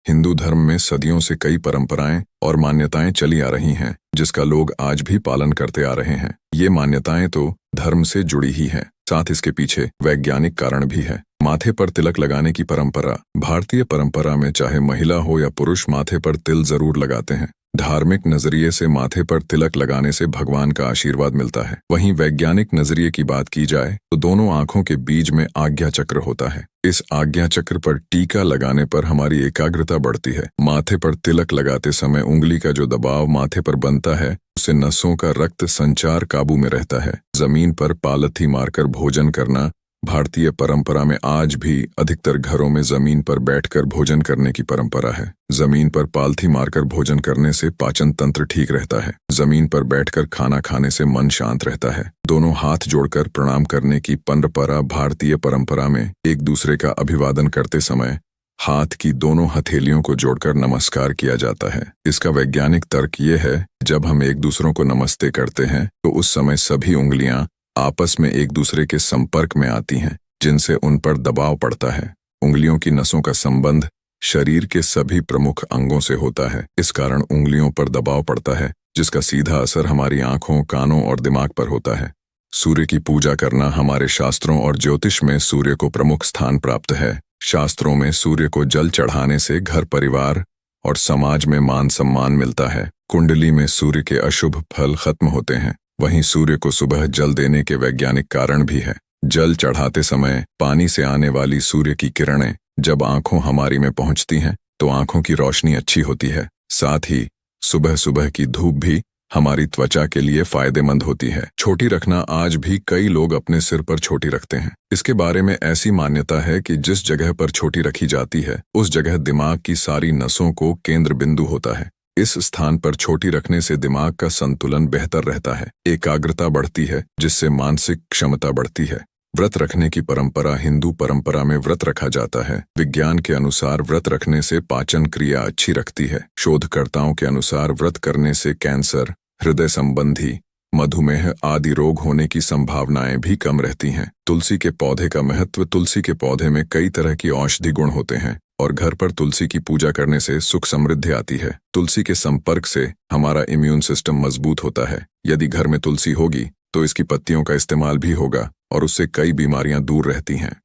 हिंदू धर्म में सदियों से कई परंपराएं और मान्यताएं चली आ रही हैं, जिसका लोग आज भी पालन करते आ रहे हैं। ये मान्यताएं तो धर्म से जुड़ी ही हैं, साथ इसके पीछे वैज्ञानिक कारण भी है। माथे पर तिलक लगाने की परंपरा। भारतीय परंपरा में चाहे महिला हो या पुरुष माथे पर तिल जरूर लगाते हैं। धार्मिक नजरिए से माथे पर तिलक लगाने से भगवान का आशीर्वाद मिलता है। वहीं वैज्ञानिक नजरिए की बात की जाए तो दोनों आंखों के बीच में आज्ञा चक्र होता है। इस आज्ञा चक्र पर टीका लगाने पर हमारी एकाग्रता बढ़ती है। माथे पर तिलक लगाते समय उंगली का जो दबाव माथे पर बनता है, उससे नसों का रक्त संचार काबू में रहता है। जमीन पर पालथी मारकर भोजन करना। भारतीय परंपरा में आज भी अधिकतर घरों में जमीन पर बैठकर भोजन करने की परंपरा है। जमीन पर पालथी मारकर भोजन करने से पाचन तंत्र ठीक रहता है। जमीन पर बैठकर खाना खाने से मन शांत रहता है। दोनों हाथ जोड़कर प्रणाम करने की परंपरा। भारतीय परंपरा में एक दूसरे का अभिवादन करते समय हाथ की दोनों हथेलियों को जोड़कर नमस्कार किया जाता है। इसका वैज्ञानिक तर्क ये है, जब हम एक दूसरों को नमस्ते करते हैं तो उस समय सभी उंगलियां आपस में एक दूसरे के संपर्क में आती हैं, जिनसे उन पर दबाव पड़ता है। उंगलियों की नसों का संबंध शरीर के सभी प्रमुख अंगों से होता है। इस कारण उंगलियों पर दबाव पड़ता है, जिसका सीधा असर हमारी आंखों, कानों और दिमाग पर होता है। सूर्य की पूजा करना। हमारे शास्त्रों और ज्योतिष में सूर्य को प्रमुख स्थान प्राप्त है। शास्त्रों में सूर्य को जल चढ़ाने से घर, परिवार और समाज में मान सम्मान मिलता है। कुंडली में सूर्य के अशुभ फल खत्म होते हैं। वहीं सूर्य को सुबह जल देने के वैज्ञानिक कारण भी है। जल चढ़ाते समय पानी से आने वाली सूर्य की किरणें जब आंखों हमारी में पहुंचती हैं तो आंखों की रोशनी अच्छी होती है। साथ ही सुबह सुबह की धूप भी हमारी त्वचा के लिए फायदेमंद होती है। छोटी रखना। आज भी कई लोग अपने सिर पर छोटी रखते हैं। इसके बारे में ऐसी मान्यता है कि जिस जगह पर छोटी रखी जाती है उस जगह दिमाग की सारी नसों को केंद्र बिंदु होता है। इस स्थान पर छोटी रखने से दिमाग का संतुलन बेहतर रहता है, एकाग्रता बढ़ती है, जिससे मानसिक क्षमता बढ़ती है। व्रत रखने की परंपरा। हिंदू परंपरा में व्रत रखा जाता है। विज्ञान के अनुसार व्रत रखने से पाचन क्रिया अच्छी रखती है। शोधकर्ताओं के अनुसार व्रत करने से कैंसर, हृदय संबंधी, मधुमेह आदि रोग होने की संभावनाएं भी कम रहती हैं। तुलसी के पौधे का महत्व। तुलसी के पौधे में कई तरह की औषधि गुण होते हैं और घर पर तुलसी की पूजा करने से सुख समृद्धि आती है। तुलसी के संपर्क से हमारा इम्यून सिस्टम मजबूत होता है। यदि घर में तुलसी होगी तो इसकी पत्तियों का इस्तेमाल भी होगा और उससे कई बीमारियां दूर रहती हैं।